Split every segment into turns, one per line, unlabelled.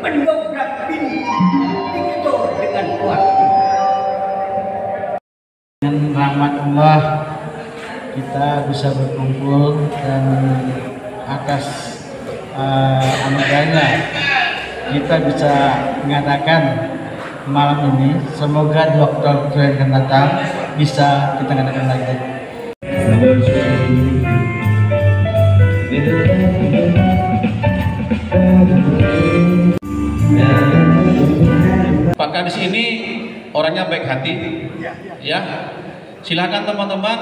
mendobrak pintu dengan kuat.
Dengan rahmat Allah kita bisa berkumpul dan atas anugerahnya kita bisa mengadakan malam ini. Semoga di waktu yang akan datang bisa kita adakan lagi.
Pakar di sini orangnya baik hati, ya. Silakan teman-teman.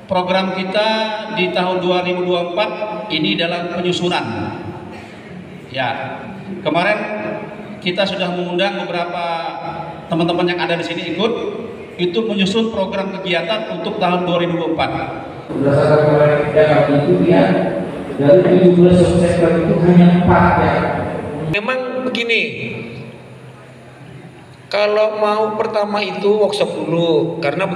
Program kita di tahun 2024 ini dalam penyusunan. Ya, kemarin kita sudah mengundang beberapa teman-teman yang ada di sini ikut, itu menyusun program kegiatan untuk tahun 2024.
Berdasarkan kemarin kami itu ya, dari 17 subsektor itu hanya 4 ya.
Memang begini, kalau mau pertama itu workshop dulu, karena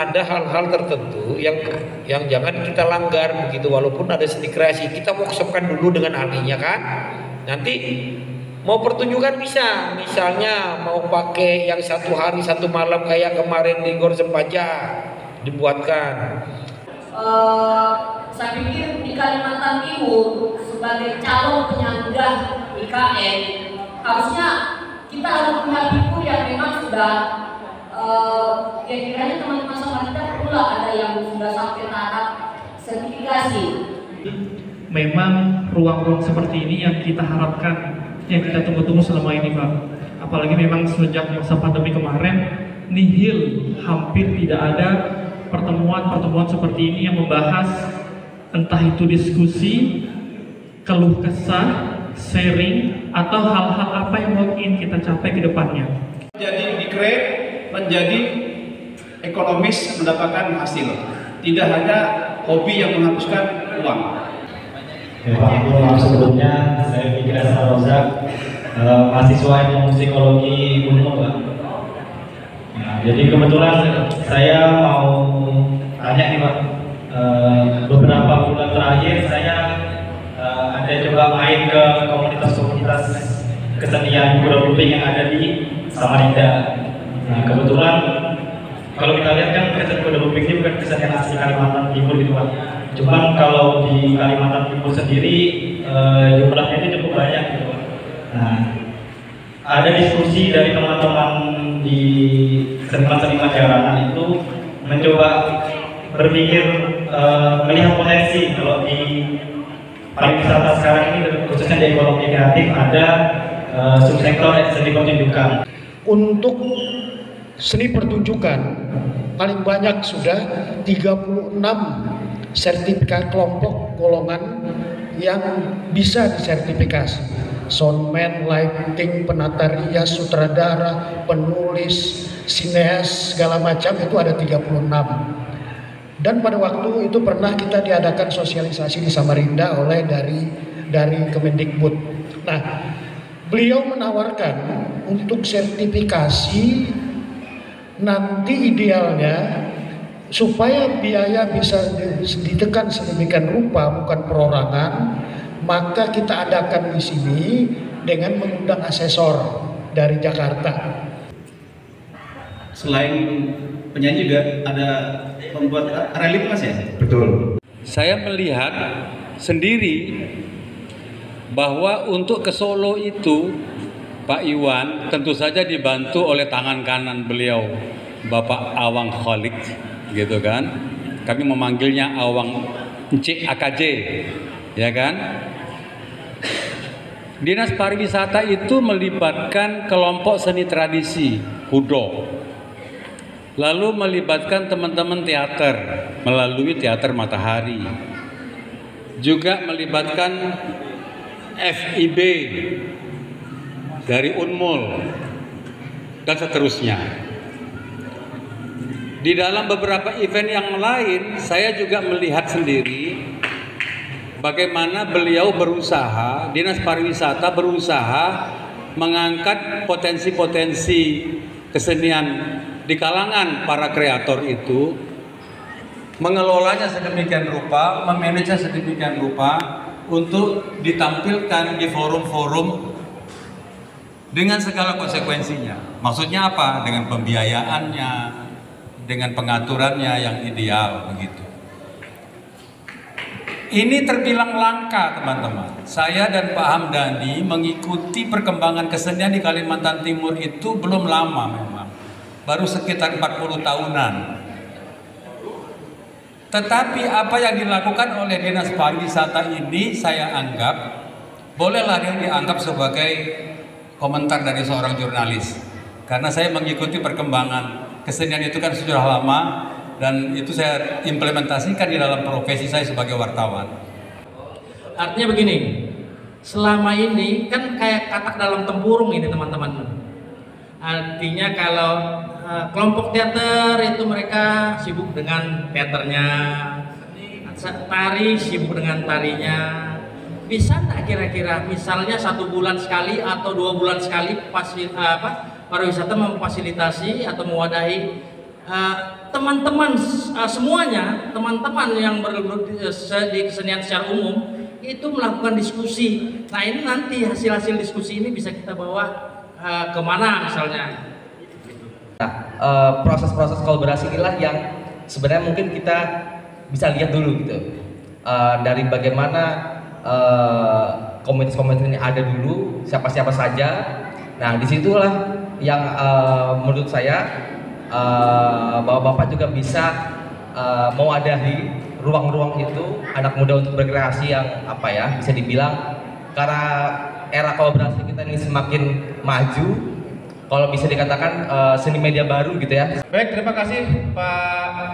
ada hal-hal tertentu yang jangan kita langgar begitu, walaupun ada seni kreasi kita workshopkan dulu dengan ahlinya kan. Nanti mau pertunjukan bisa, misalnya mau pakai yang 1 hari 1 malam kayak kemarin di Gor Sempaja dibuatkan.
Saya pikir di Kalimantan Timur sebagai calon penyangga IKN harusnya kita harus punya figur yang memang sudah ya kiranya teman-teman Samarinda perlulah ada yang sudah sampai tahap sertifikasi.
Memang ruang-ruang seperti ini yang kita harapkan, yang kita tunggu-tunggu selama ini Pak. Apalagi memang sejak masa pandemi kemarin nihil, hampir tidak ada pertemuan-pertemuan seperti ini yang membahas entah itu diskusi, keluh kesah, sharing, atau hal-hal apa yang mungkin kita capai ke depannya.
Jadi di-create menjadi ekonomis, mendapatkan hasil, tidak hanya hobi yang menghabiskan uang.
Ya Pak, maaf sebelumnya saya Fikri Hasan Rozak, mahasiswa ilmu psikologi Unmul Pak. Nah, jadi kebetulan saya mau tanya nih Pak, beberapa bulan terakhir saya ada coba main ke komunitas-komunitas kesenian kuda lumping yang ada di Samarinda. Nah, kebetulan kalau kita lihat kan kesenian kuda lumping ini bukan kesenian asli Kalimantan Timur gitu Pak. Cuman kalau di Kalimantan Timur sendiri jumlahnya itu cukup banyak gitu Pak. Nah, ada diskusi dari teman-teman di seniman-seniman jalanan itu mencoba berpikir melihat potensi kalau di pariwisata sekarang ini, khususnya di ekonomi kreatif, ada subsektor seni pertunjukan.
Untuk seni pertunjukan paling banyak sudah 36 sertifikat kelompok golongan yang bisa disertifikasi. Soundman, lighting, penata rias, sutradara, penulis, sineas, segala macam itu ada 36. Dan pada waktu itu pernah kita diadakan sosialisasi di Samarinda oleh dari Kemendikbud. Nah, beliau menawarkan untuk sertifikasi nanti idealnya supaya biaya bisa ditekan sedemikian rupa, bukan perorangan, maka kita adakan di sini dengan mengundang asesor dari Jakarta.
Selain penyanyi juga ada pembuat relief Mas ya?
Betul.
Saya melihat sendiri bahwa untuk ke Solo itu Pak Iwan tentu saja dibantu oleh tangan kanan beliau, Bapak Awang Kholik, gitu kan. Kami memanggilnya Awang Encik AKJ, ya kan. Dinas Pariwisata itu melibatkan kelompok seni tradisi Hudo, lalu melibatkan teman-teman teater melalui Teater Matahari, juga melibatkan FIB dari Unmul, dan seterusnya. Di dalam beberapa event yang lain, saya juga melihat sendiri bagaimana beliau berusaha, Dinas Pariwisata berusaha mengangkat potensi-potensi kesenian di kalangan para kreator itu, mengelolanya sedemikian rupa, memanagenya sedemikian rupa untuk ditampilkan di forum-forum dengan segala konsekuensinya. Maksudnya apa? Dengan pembiayaannya, dengan pengaturannya yang ideal begitu. Ini terbilang langka, teman-teman. Saya dan Pak Hamdani mengikuti perkembangan kesenian di Kalimantan Timur itu belum lama memang. Baru sekitar 40 tahunan. Tetapi apa yang dilakukan oleh Dinas Pariwisata ini saya anggap bolehlah yang dianggap sebagai komentar dari seorang jurnalis. Karena saya mengikuti perkembangan kesenian itu kan sudah lama dan itu saya implementasikan di dalam profesi saya sebagai wartawan.
Artinya begini, selama ini kan kayak katak dalam tempurung ini teman-teman. Artinya kalau kelompok teater itu mereka sibuk dengan teaternya, tari sibuk dengan tarinya. Bisa nggak kira-kira misalnya 1 bulan sekali atau 2 bulan sekali pariwisata memfasilitasi atau mewadahi teman-teman semuanya, teman-teman yang di kesenian secara umum itu melakukan diskusi. Nah ini nanti hasil-hasil diskusi ini bisa kita bawa kemana misalnya.
Nah, proses-proses kolaborasi inilah yang sebenarnya mungkin kita bisa lihat dulu gitu, dari bagaimana komunitas-komunitas ini ada dulu, siapa-siapa saja. Nah disitulah yang menurut saya Bapak-bapak juga bisa mewadahi ruang-ruang itu anak muda untuk berkreasi yang bisa dibilang karena era kolaborasi kita ini semakin maju, kalau bisa dikatakan seni media baru gitu ya.
Baik, terima kasih Pak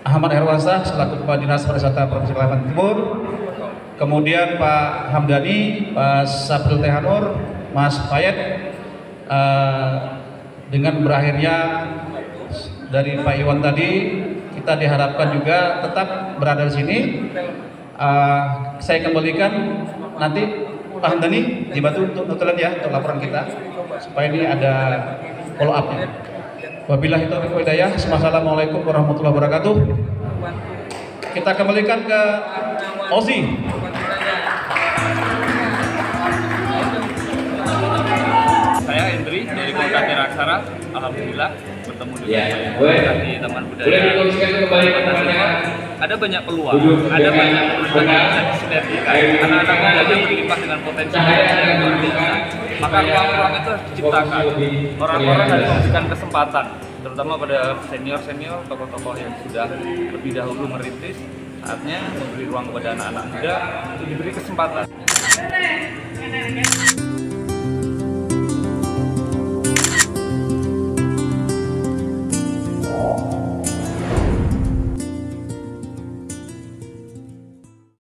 Ahmad Herwansyah selaku Kepala Dinas Pariwisata Provinsi Kalimantan Timur, kemudian Pak Hamdani, Pak Sabril Tehanur, Mas Payet. Dengan berakhirnya dari Pak Iwan tadi, kita diharapkan juga tetap berada di sini. Saya kembalikan nanti Pak Hamdani dibantu untuk notulen ya, untuk laporan kita supaya ini ada follow up-nya. Wabillahi taufiq wal hidayah. Assalamualaikum warahmatullahi wabarakatuh. Kita kembalikan ke Ozi.
Saya Hendri dari Komunitas Aksara. Alhamdulillah bertemu dengan teman budaya. Ada banyak peluang, ada banyak peluang yang bisa disinergikan. Anak-anak muda yang berlimpah dengan potensi yang luar biasa. Maka ruang-ruang itu harus diciptakan. Orang-orang harus memberikan kesempatan, terutama pada senior-senior, tokoh-tokoh yang sudah lebih dahulu merintis. Saatnya memberi ruang kepada anak-anak muda untuk diberi kesempatan.